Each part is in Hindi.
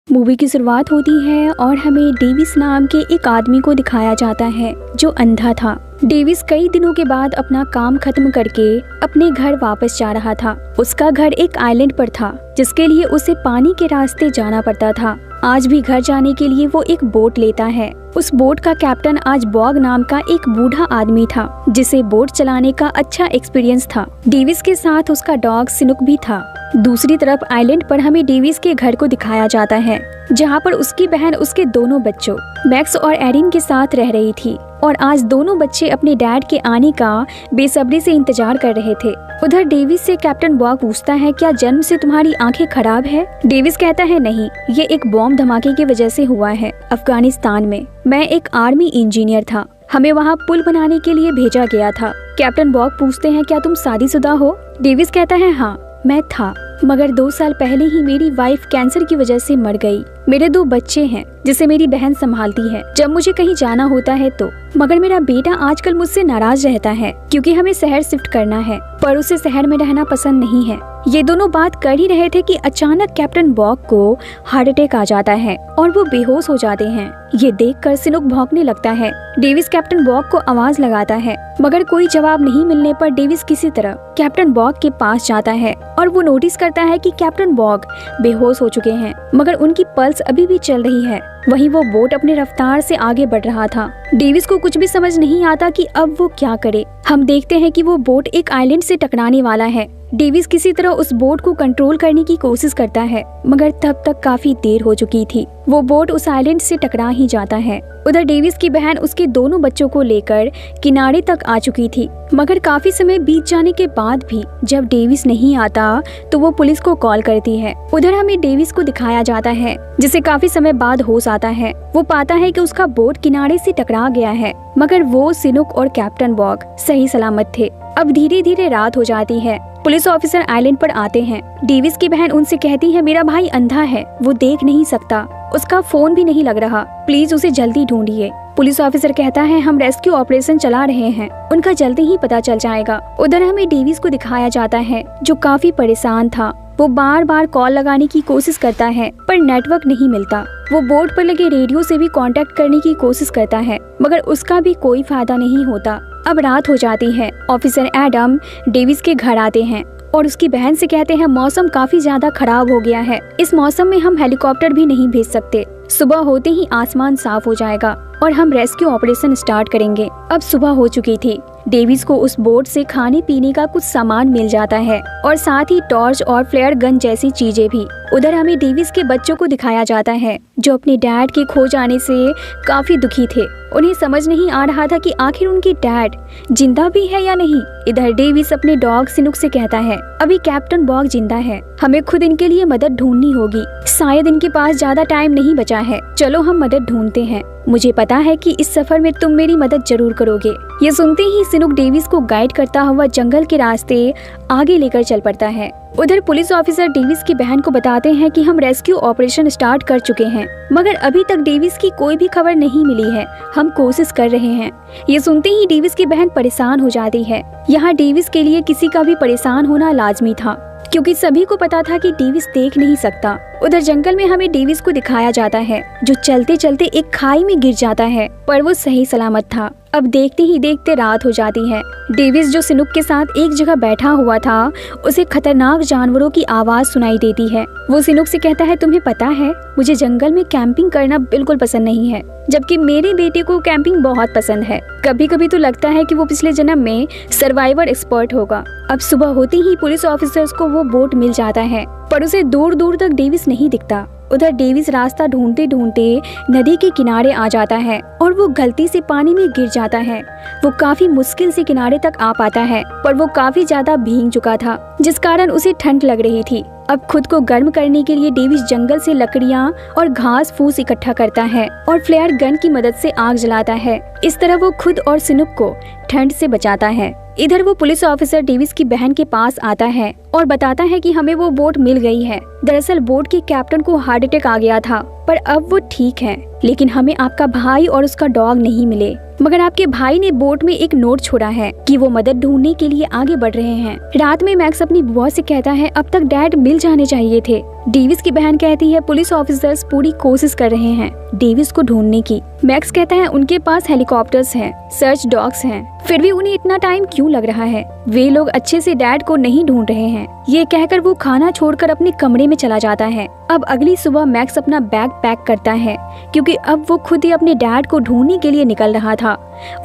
मूवी की शुरुआत होती है और हमें डेविस नाम के एक आदमी को दिखाया जाता है जो अंधा था। डेविस कई दिनों के बाद अपना काम खत्म करके अपने घर वापस जा रहा था। उसका घर एक आइलैंड पर था जिसके लिए उसे पानी के रास्ते जाना पड़ता था। आज भी घर जाने के लिए वो एक बोट लेता है। उस बोट का कैप्टन आज बॉग नाम का एक बूढ़ा आदमी था जिसे बोट चलाने का अच्छा एक्सपीरियंस था। डेविस के साथ उसका डॉग सिनुक भी था। दूसरी तरफ आइलैंड पर हमें डेविस के घर को दिखाया जाता है जहाँ पर उसकी बहन उसके दोनों बच्चों मैक्स और एरिन के साथ रह रही थी और आज दोनों बच्चे अपने डैड के आने का बेसब्री से इंतजार कर रहे थे। उधर डेविस से कैप्टन बॉग पूछता है, क्या जन्म से तुम्हारी आंखें खराब है? डेविस कहता है, नहीं, ये एक बॉम्ब धमाके की वजह से हुआ है अफगानिस्तान में। मैं एक आर्मी इंजीनियर था, हमें वहाँ पुल बनाने के लिए भेजा गया था। कैप्टन बॉग पूछते हैं, क्या तुम शादीशुदा हो? डेविस कहता है, हाँ मैं था, मगर 2 साल पहले ही मेरी वाइफ कैंसर की वजह से मर गई। मेरे 2 बच्चे हैं जिसे मेरी बहन संभालती है जब मुझे कहीं जाना होता है तो। मगर मेरा बेटा आजकल मुझसे नाराज रहता है क्योंकि हमें शहर शिफ्ट करना है, पर उसे शहर में रहना पसंद नहीं है। ये दोनों बात कर ही रहे थे कि अचानक कैप्टन बॉग को हार्ट अटैक आ जाता है और वो बेहोश हो जाते हैं। ये देखकर सिनुक भौंकने लगता है। डेविस कैप्टन बॉग को आवाज लगाता है मगर कोई जवाब नहीं मिलने पर डेविस किसी तरह कैप्टन बॉग के पास जाता है और वो नोटिस करता है कि कैप्टन बॉग बेहोश हो चुके हैं मगर उनकी पल्स अभी भी चल रही है। वहीं वो बोट अपने रफ्तार से आगे बढ़ रहा था। डेविस को कुछ भी समझ नहीं आता कि अब वो क्या करे। हम देखते हैं कि वो बोट एक आइलैंड से टकराने वाला है। डेविस किसी तरह उस बोट को कंट्रोल करने की कोशिश करता है मगर तब तक काफी देर हो चुकी थी। वो बोट उस आइलैंड से टकरा ही जाता है। उधर डेविस की बहन उसके दोनों बच्चों को लेकर किनारे तक आ चुकी थी मगर काफी समय बीत जाने के बाद भी जब डेविस नहीं आता तो वो पुलिस को कॉल करती है। उधर हमें डेविस को दिखाया जाता है जिसे काफी समय बाद होश आता है। वो पाता है कि उसका बोट किनारे से टकरा गया है मगर वो, सिनुक और कैप्टन बॉग सही सलामत थे। अब धीरे धीरे रात हो जाती है। पुलिस ऑफिसर आइलैंड पर आते हैं। डेविस की बहन उनसे कहती है, मेरा भाई अंधा है, वो देख नहीं सकता, उसका फोन भी नहीं लग रहा, प्लीज उसे जल्दी ढूंढिए। पुलिस ऑफिसर कहता है, हम रेस्क्यू ऑपरेशन चला रहे हैं, उनका जल्दी ही पता चल जाएगा। उधर हमें डेविस को दिखाया जाता है जो काफी परेशान था। वो बार बार कॉल लगाने की कोशिश करता है पर नेटवर्क नहीं मिलता। वो बोर्ड पर लगे रेडियो से भी कांटेक्ट करने की कोशिश करता है मगर उसका भी कोई फायदा नहीं होता। अब रात हो जाती है। ऑफिसर एडम डेविस के घर आते हैं और उसकी बहन से कहते हैं, मौसम काफी ज्यादा खराब हो गया है, इस मौसम में हम हेलीकॉप्टर भी नहीं भेज सकते। सुबह होते ही आसमान साफ हो जाएगा और हम रेस्क्यू ऑपरेशन स्टार्ट करेंगे। अब सुबह हो चुकी थी। डेविस को उस बोट से खाने पीने का कुछ सामान मिल जाता है और साथ ही टॉर्च और फ्लेयर गन जैसी चीजें भी। उधर हमें डेविस के बच्चों को दिखाया जाता है जो अपने डैड के खो जाने से काफी दुखी थे। उन्हें समझ नहीं आ रहा था कि आखिर उनके डैड जिंदा भी है या नहीं। इधर डेविस अपने डॉग सिनुक से कहता है, अभी कैप्टन बॉग जिंदा है, हमें खुद इनके लिए मदद ढूंढनी होगी, शायद इनके पास ज्यादा टाइम नहीं बचा है, चलो हम मदद ढूंढते हैं, मुझे पता है कि इस सफर में तुम मेरी मदद जरूर करोगे। ये सुनते ही सिनुक डेविस को गाइड करता हुआ जंगल के रास्ते आगे लेकर चल पड़ता है। उधर पुलिस ऑफिसर डेविस की बहन को बताते हैं कि हम रेस्क्यू ऑपरेशन स्टार्ट कर चुके हैं मगर अभी तक डेविस की कोई भी खबर नहीं मिली है, हम कोशिश कर रहे हैं। ये सुनते ही डेविस की बहन परेशान हो जाती है। यहाँ डेविस के लिए किसी का भी परेशान होना लाजमी था क्योंकि सभी को पता था कि डेविस देख नहीं सकता। उधर जंगल में हमें डेविस को दिखाया जाता है जो चलते चलते एक खाई में गिर जाता है पर वो सही सलामत था। अब देखते ही देखते रात हो जाती है। डेविस जो सिनुक के साथ एक जगह बैठा हुआ था, उसे खतरनाक जानवरों की आवाज सुनाई देती है। वो सिनुक से कहता है, तुम्हें पता है मुझे जंगल में कैंपिंग करना बिल्कुल पसंद नहीं है, जबकि मेरे बेटे को कैंपिंग बहुत पसंद है। कभी कभी तो लगता है कि वो पिछले जन्म में सर्वाइवर एक्सपर्ट होगा। अब सुबह होते ही पुलिस ऑफिसर्स को वो बोट मिल जाता है पर उसे दूर दूर तक डेविस नहीं दिखता। उधर डेविस रास्ता ढूंढते ढूंढते नदी के किनारे आ जाता है और वो गलती से पानी में गिर जाता है। वो काफी मुश्किल से किनारे तक आ पाता है पर वो काफी ज्यादा भीग चुका था जिस कारण उसे ठंड लग रही थी। अब खुद को गर्म करने के लिए डेविस जंगल से लकड़ियां और घास फूस इकट्ठा करता है और फ्लेयर गन की मदद से आग जलाता है। इस तरह वो खुद और सिनुक को ठंड से बचाता है। इधर वो पुलिस ऑफिसर डेविस की बहन के पास आता है और बताता है कि हमें वो बोट मिल गई है। दरअसल बोट के कैप्टन को हार्ट अटैक आ गया था पर अब वो ठीक है, लेकिन हमें आपका भाई और उसका डॉग नहीं मिले। मगर आपके भाई ने बोट में एक नोट छोड़ा है कि वो मदद ढूंढने के लिए आगे बढ़ रहे हैं। रात में मैक्स अपनी बुआ से कहता है, अब तक डैड मिल जाने चाहिए थे। डेविस की बहन कहती है पुलिस ऑफिसर्स पूरी कोशिश कर रहे हैं डेविस को ढूंढने की। मैक्स कहता है उनके पास हेलीकॉप्टर्स हैं, सर्च डॉग्स हैं, फिर भी उन्हें इतना टाइम क्यों लग रहा है? वे लोग अच्छे से डैड को नहीं ढूंढ रहे हैं। ये कहकर वो खाना छोड़कर अपने कमरे में चला जाता है। अब अगली सुबह मैक्स अपना बैग पैक करता है क्योंकि अब वो खुद ही अपने डैड को ढूंढने के लिए निकल रहा था।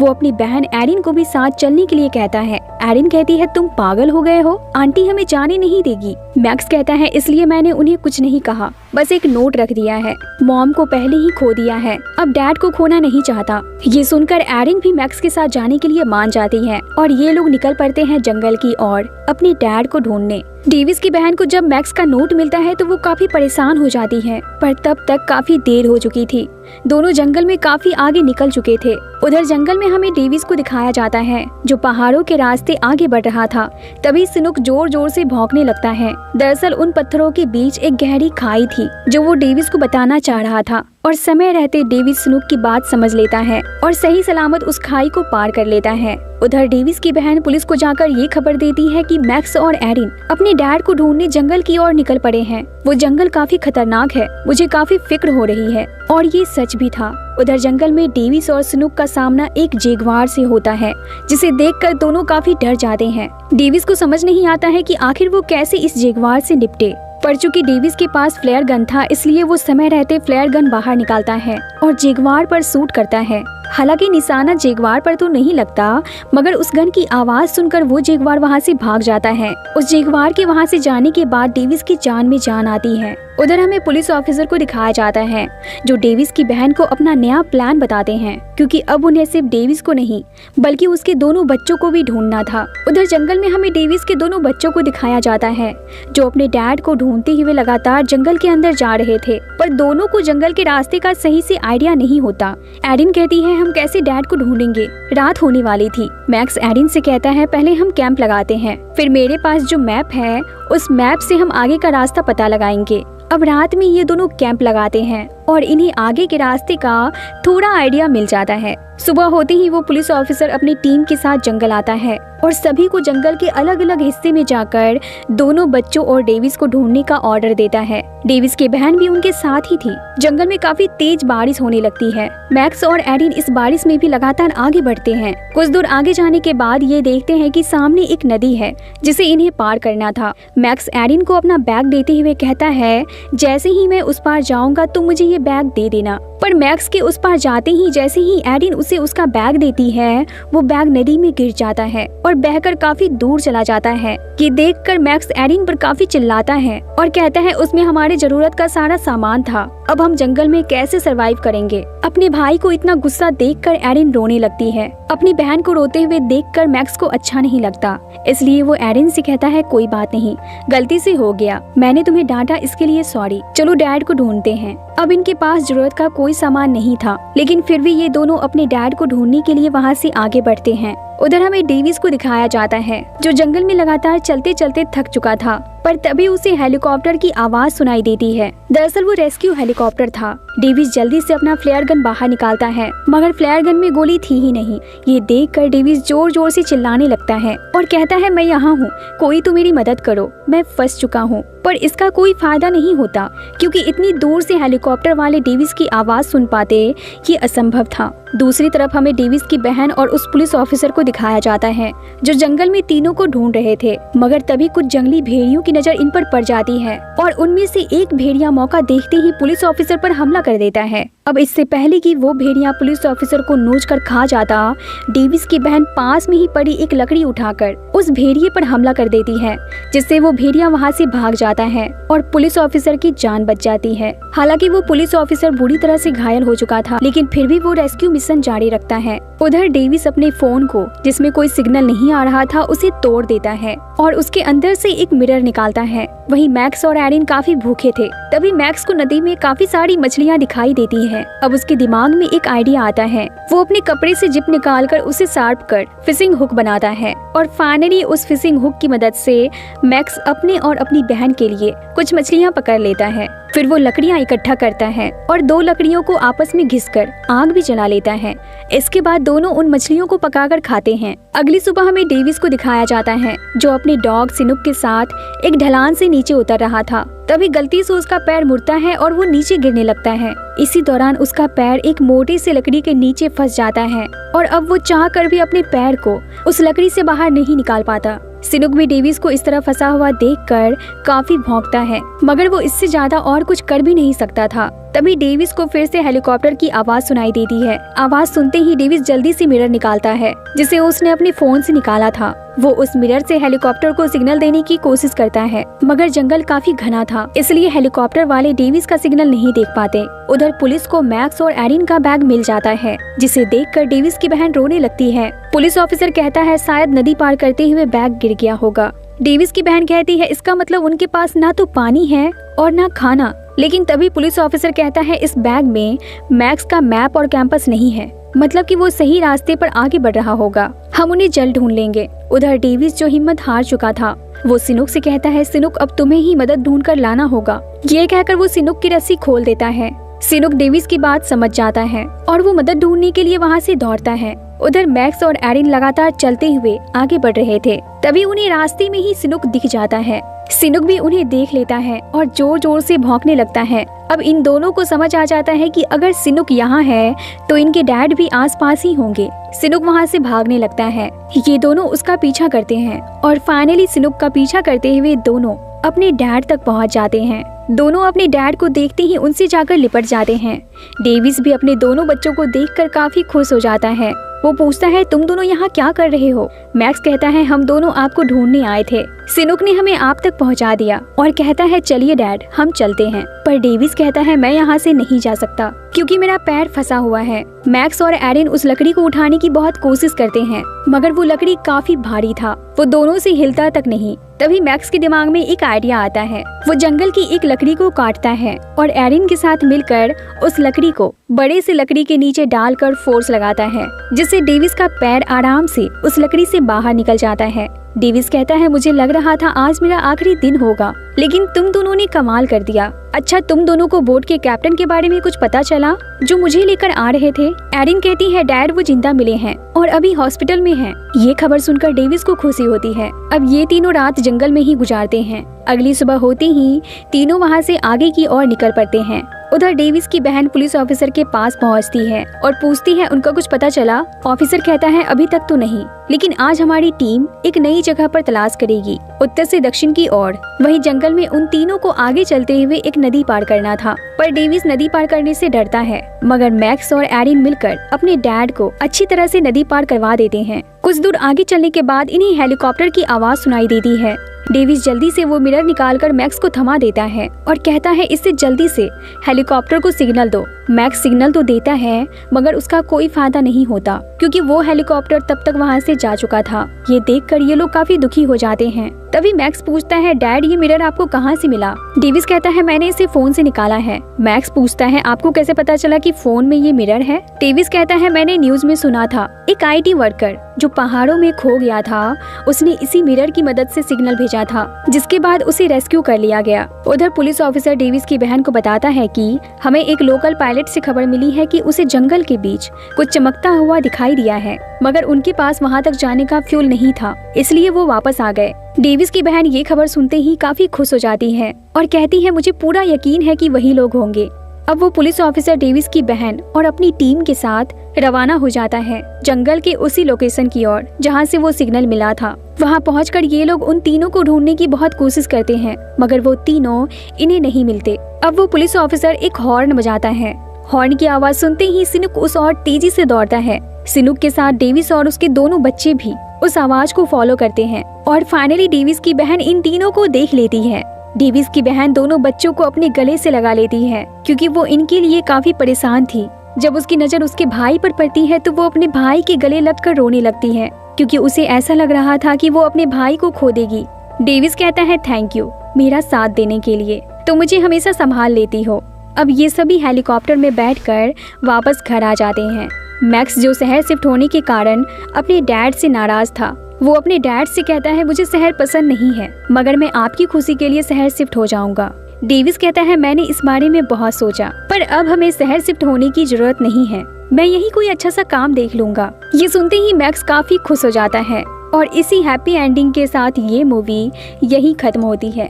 वो अपनी बहन एरिन को भी साथ चलने के लिए कहता है। एरिन कहती है तुम पागल हो गए हो, आंटी हमें जाने नहीं देगी। मैक्स कहता है इसलिए मैंने उन्हें कुछ नहीं कहा, बस एक नोट रख दिया है। मॉम को पहले ही खो दिया है, अब डैड को खोना नहीं चाहता। ये सुनकर एरिन भी मैक्स के साथ जाने के लिए मान जाती है और ये लोग निकल पड़ते हैं जंगल की ओर अपने डैड को ढूंढने। डेविस की बहन को जब मैक्स का नोट मिलता है तो वो काफी परेशान हो जाती है, पर तब तक काफी देर हो चुकी थी। दोनों जंगल में काफी आगे निकल चुके थे। उधर जंगल में हमें डेविस को दिखाया जाता है जो पहाड़ों के रास्ते आगे बढ़ रहा था। तभी सिनुक जोर जोर से भौंकने लगता है। दरअसल उन पत्थरों के बीच एक गहरी खाई थी जो वो डेविस को बताना चाह रहा था और समय रहते डेविस सिनुक की बात समझ लेता है और सही सलामत उस खाई को पार कर लेता है। उधर डेविस की बहन पुलिस को जाकर ये खबर देती है कि मैक्स और एरिन अपने डैड को ढूंढने जंगल की ओर निकल पड़े हैं। वो जंगल काफी खतरनाक है, मुझे काफी फिक्र हो रही है। और ये सच भी था। उधर जंगल में डेविस और सिनुक का सामना एक जैगुआर से होता है जिसे देखकर दोनों काफी डर जाते हैं। डेविस को समझ नहीं आता है कि आखिर वो कैसे इस जैगुआर से निपटे। पर चूंकि डेविस के पास फ्लेयर गन था इसलिए वो समय रहते फ्लेयर गन बाहर निकालता है और जैगुआर पर शूट करता है। हालांकि निशाना जैगुआर पर तो नहीं लगता, मगर उस गन की आवाज सुनकर वो जैगुआर वहां से भाग जाता है। उस जैगुआर के वहां से जाने के बाद डेविस की जान में जान आती है। उधर हमें पुलिस ऑफिसर को दिखाया जाता है जो डेविस की बहन को अपना नया प्लान बताते हैं क्योंकि अब उन्हें सिर्फ डेविस को नहीं बल्कि उसके दोनों बच्चों को भी ढूंढना था। उधर जंगल में हमें डेविस के दोनों बच्चों को दिखाया जाता है जो अपने डैड को ढूंढते हुए लगातार जंगल के अंदर जा रहे थे, पर दोनों को जंगल के रास्ते का सही से आइडिया नहीं होता। एरिन कहती है हम कैसे डैड को ढूंढेंगे, रात होने वाली थी। मैक्स एरिन से कहता है पहले हम कैंप लगाते हैं, फिर मेरे पास जो मैप है उस मैप से हम आगे का रास्ता पता लगाएंगे। अब रात में ये दोनों कैंप लगाते हैं और इन्हें आगे के रास्ते का थोड़ा आइडिया मिल जाता है। सुबह होते ही वो पुलिस ऑफिसर अपनी टीम के साथ जंगल आता है और सभी को जंगल के अलग अलग हिस्से में जाकर दोनों बच्चों और डेविस को ढूंढने का ऑर्डर देता है। डेविस की बहन भी उनके साथ ही थी। जंगल में काफी तेज बारिश होने लगती है। मैक्स और एरिन इस बारिश में भी लगातार आगे बढ़ते हैं। कुछ दूर आगे जाने के बाद ये देखते हैं कि सामने एक नदी है जिसे इन्हें पार करना था। मैक्स एरिन को अपना बैग देते हुए कहता है जैसे ही मैं उस पार जाऊंगा तुम मुझे ये बैग दे देना। पर मैक्स के उस पार जाते ही जैसे ही एरिन उसे उसका बैग देती है वो बैग नदी में गिर जाता है और बहकर काफी दूर चला जाता है। ये देखकर मैक्स एरिन पर काफी चिल्लाता है और कहता है उसमें हमारे जरूरत का सारा सामान था, अब हम जंगल में कैसे सरवाइव करेंगे। अपने भाई को इतना गुस्सा देखकर एरिन रोने लगती है। अपनी बहन को रोते हुए देखकर मैक्स को अच्छा नहीं लगता, इसलिए वो एरिन से कहता है कोई बात नहीं, गलती से हो गया, मैंने तुम्हें डांटा इसके लिए सॉरी, चलो डैड को ढूंढते हैं। अब इनके पास जरूरत का कोई सामान नहीं था, लेकिन फिर भी ये दोनों अपने डैड को ढूंढने के लिए वहाँ से आगे बढ़ते हैं। उधर हमें डेविस को दिखाया जाता है जो जंगल में लगातार चलते चलते थक चुका था, पर तभी उसे हेलीकॉप्टर की आवाज सुनाई देती है। दरअसल वो रेस्क्यू हेलीकॉप्टर था। डेविस जल्दी से अपना फ्लेयर गन बाहर निकालता है, मगर फ्लेयर गन में गोली थी ही नहीं। ये देखकर डेविस जोर जोर से चिल्लाने लगता है और कहता है मैं यहाँ हूँ, कोई तो मेरी मदद करो, मैं फंस चुका हूँ। पर इसका कोई फायदा नहीं होता क्योंकि इतनी दूर से हेलीकॉप्टर वाले डेविस की आवाज सुन पाते ये असंभव था। दूसरी तरफ हमें डेविस की बहन और उस पुलिस ऑफिसर को दिखाया जाता है जो जंगल में तीनों को ढूंढ रहे थे, मगर तभी कुछ जंगली भेड़ियों की नजर इन पर पड़ जाती है और उनमें से एक भेड़िया मौका देखते ही पुलिस ऑफिसर पर हमला कर देता है। अब इससे पहले कि वो भेड़िया पुलिस ऑफिसर को नोच कर खा जाता, डेविस की बहन पास में ही पड़ी एक लकड़ी उठाकर उस भेड़िए पर हमला कर देती है, जिससे वो भेड़िया वहाँ से भाग जाता है और पुलिस ऑफिसर की जान बच जाती है। हालांकि वो पुलिस ऑफिसर बुरी तरह से घायल हो चुका था, लेकिन फिर भी वो रेस्क्यू मिशन जारी रखता है। उधर डेविस अपने फोन को, जिसमें कोई सिग्नल नहीं आ रहा था, उसे तोड़ देता है और उसके अंदर से एक मिरर निकालता है। वहीं मैक्स और एरिन काफी भूखे थे। तभी मैक्स को नदी में काफी सारी मछलियाँ दिखाई देती हैं। अब उसके दिमाग में एक आइडिया आता है। वो अपने कपड़े से जिप निकालकर उसे शार्प कर फिशिंग हुक बनाता है और फाइनली उस फिशिंग हुक की मदद से मैक्स अपने और अपनी बहन के लिए कुछ मछलियाँ पकड़ लेता है। फिर वो लकड़ियाँ इकट्ठा करता है और दो लकड़ियों को आपस में घिसकर आग भी जला लेता है। इसके बाद दोनों उन मछलियों को पकाकर खाते हैं। अगली सुबह हमें डेविस को दिखाया जाता है जो अपने डॉग सिनुक के साथ एक ढलान से नीचे उतर रहा था। तभी गलती से उसका पैर मुड़ता है और वो नीचे गिरने लगता है। इसी दौरान उसका पैर एक मोटी सी लकड़ी के नीचे फंस जाता है और अब वो चाह कर भी अपने पैर को उस लकड़ी से बाहर नहीं निकाल पाता। सिनुक भी डेविस को इस तरह फंसा हुआ देखकर काफी भौंकता है, मगर वो इससे ज्यादा और कुछ कर भी नहीं सकता था। तभी डेविस को फिर से हेलीकॉप्टर की आवाज सुनाई देती है। आवाज सुनते ही डेविस जल्दी से मिरर निकालता है जिसे उसने अपने फोन से निकाला था। वो उस मिरर से हेलीकॉप्टर को सिग्नल देने की कोशिश करता है, मगर जंगल काफी घना था, इसलिए हेलीकॉप्टर वाले डेविस का सिग्नल नहीं देख पाते। उधर पुलिस को मैक्स और एरिन का बैग मिल जाता है, जिसे देखकर डेविस की बहन रोने लगती है। पुलिस ऑफिसर कहता है शायद नदी पार करते हुए बैग गिर गया होगा। डेविस की बहन कहती है इसका मतलब उनके पास ना तो पानी है और ना खाना। लेकिन तभी पुलिस ऑफिसर कहता है इस बैग में मैक्स का मैप और कैंपस नहीं है, मतलब कि वो सही रास्ते पर आगे बढ़ रहा होगा। हम उन्हें जल्द ढूंढ लेंगे। उधर डेविस जो हिम्मत हार चुका था, वो सिनुक से कहता है सिनुक अब तुम्हें ही मदद ढूंढ कर लाना होगा। ये कहकर वो सिनुक की रस्सी खोल देता है। सिनुक डेविस की बात समझ जाता है और वो मदद ढूंढने के लिए वहाँ से दौड़ता है। उधर मैक्स और एरिन लगातार चलते हुए आगे बढ़ रहे थे। तभी उन्हें रास्ते में ही सिनुक दिख जाता है। सिनुक भी उन्हें देख लेता है और जोर जोर से भौंकने लगता है। अब इन दोनों को समझ आ जाता है कि अगर सिनुक यहाँ है तो इनके डैड भी आसपास ही होंगे। सिनुक वहाँ से भागने लगता है। ये दोनों उसका पीछा करते हैं और फाइनली सिनुक का पीछा करते हुए दोनों अपने डैड तक पहुँच जाते हैं। दोनों अपने डैड को देखते ही उनसे जाकर लिपट जाते हैं। डेविस भी अपने दोनों बच्चों को देखकर काफी खुश हो जाता है। वो पूछता है तुम दोनों यहाँ क्या कर रहे हो? मैक्स कहता है हम दोनों आपको ढूंढने आए थे। सिनुक ने हमें आप तक पहुँचा दिया और कहता है चलिए डैड हम चलते हैं। पर डेविस कहता है मैं यहाँ से नहीं जा सकता क्योंकि मेरा पैर फंसा हुआ है। मैक्स और एरिन उस लकड़ी को उठाने की बहुत कोशिश करते हैं, मगर वो लकड़ी काफी भारी था, वो दोनों से हिलता तक नहीं। तभी मैक्स के दिमाग में एक आइडिया आता है। वो जंगल की एक लकड़ी को काटता है और एरिन के साथ मिलकर उस लकड़ी को बड़े से लकड़ी के नीचे डालकर फोर्स लगाता है, जिससे डेविस का पैर आराम से उस लकड़ी से बाहर निकल जाता है। डेविस कहता है मुझे लग रहा था आज मेरा आखिरी दिन होगा, लेकिन तुम दोनों ने कमाल कर दिया। अच्छा तुम दोनों को बोट के कैप्टन के बारे में कुछ पता चला जो मुझे लेकर आ रहे थे? एरिन कहती है डैड वो जिंदा मिले हैं और अभी हॉस्पिटल में हैं। ये खबर सुनकर डेविस को खुशी होती है। अब ये तीनों रात जंगल में ही गुजारते हैं। अगली सुबह होते ही तीनों वहाँ से आगे की ओर निकल पड़ते हैं। उधर डेविस की बहन पुलिस ऑफिसर के पास पहुँचती है और पूछती है उनका कुछ पता चला? ऑफिसर कहता है अभी तक तो नहीं, लेकिन आज हमारी टीम एक नई जगह पर तलाश करेगी, उत्तर से दक्षिण की ओर। वही जंगल में उन तीनों को आगे चलते हुए एक नदी पार करना था, पर डेविस नदी पार करने से डरता है, मगर मैक्स और एरिन मिलकर अपने डैड को अच्छी तरह से नदी पार करवा देते हैं। कुछ दूर आगे चलने के बाद इन्हें हेलीकॉप्टर की आवाज सुनाई देती है। डेविस जल्दी से वो मिरर निकालकर मैक्स को थमा देता है और कहता है इससे जल्दी से हेलीकॉप्टर को सिग्नल दो। मैक्स सिग्नल तो देता है, मगर उसका कोई फायदा नहीं होता क्योंकि वो हेलीकॉप्टर तब तक वहाँ से जा चुका था। ये देखकर ये लोग काफी दुखी हो जाते हैं। तभी मैक्स पूछता है डैड ये मिरर आपको कहाँ से मिला? डेविस कहता है मैंने इसे फोन से निकाला है। मैक्स पूछता है आपको कैसे पता चला कि फोन में ये मिरर है? डेविस कहता है मैंने न्यूज में सुना था एक IT वर्कर जो पहाड़ों में खो गया था, उसने इसी मिरर की मदद से सिग्नल भेजा था, जिसके बाद उसे रेस्क्यू कर लिया गया। उधर पुलिस ऑफिसर डेविस की बहन को बताता है कि हमें एक लोकल पायलट से खबर मिली है कि उसे जंगल के बीच कुछ चमकता हुआ दिखाई दिया है, मगर उनके पास वहां तक जाने का फ्यूल नहीं था, इसलिए वो वापस आ गए। डेविस की बहन ये खबर सुनते ही काफी खुश हो जाती है और कहती है मुझे पूरा यकीन है कि वही लोग होंगे। अब वो पुलिस ऑफिसर डेविस की बहन और अपनी टीम के साथ रवाना हो जाता है जंगल के उसी लोकेशन की ओर जहां से वो सिग्नल मिला था। वहां पहुंचकर ये लोग उन तीनों को ढूंढने की बहुत कोशिश करते हैं, मगर वो तीनों इन्हें नहीं मिलते। अब वो पुलिस ऑफिसर एक हॉर्न बजाता है। हॉर्न की आवाज सुनते ही सिनुक उस ओर तेजी से दौड़ता है। सिनुक के साथ डेविस और उसके दोनों बच्चे भी उस आवाज को फॉलो करते हैं और फाइनली डेविस की बहन इन तीनों को देख लेती है। डेविस की बहन दोनों बच्चों को अपने गले से लगा लेती है क्योंकि वो इनके लिए काफी परेशान थी। जब उसकी नजर उसके भाई पर पड़ती है तो वो अपने भाई के गले लगकर रोने लगती है क्योंकि उसे ऐसा लग रहा था कि वो अपने भाई को खो देगी। डेविस कहता है थैंक यू मेरा साथ देने के लिए, तो मुझे हमेशा संभाल लेती हो। अब ये सभी हेलीकॉप्टर में बैठकर वापस घर आ जाते हैं। मैक्स जो शहर शिफ्ट होने के कारण अपने डैड से नाराज था, वो अपने डैड से कहता है मुझे शहर पसंद नहीं है, मगर मैं आपकी खुशी के लिए शहर शिफ्ट हो जाऊंगा। डेविस कहता है मैंने इस बारे में बहुत सोचा, पर अब हमें शहर शिफ्ट होने की जरूरत नहीं है, मैं यही कोई अच्छा सा काम देख लूंगा। ये सुनते ही मैक्स काफी खुश हो जाता है और इसी हैप्पी एंडिंग के साथ ये मूवी यही खत्म होती है।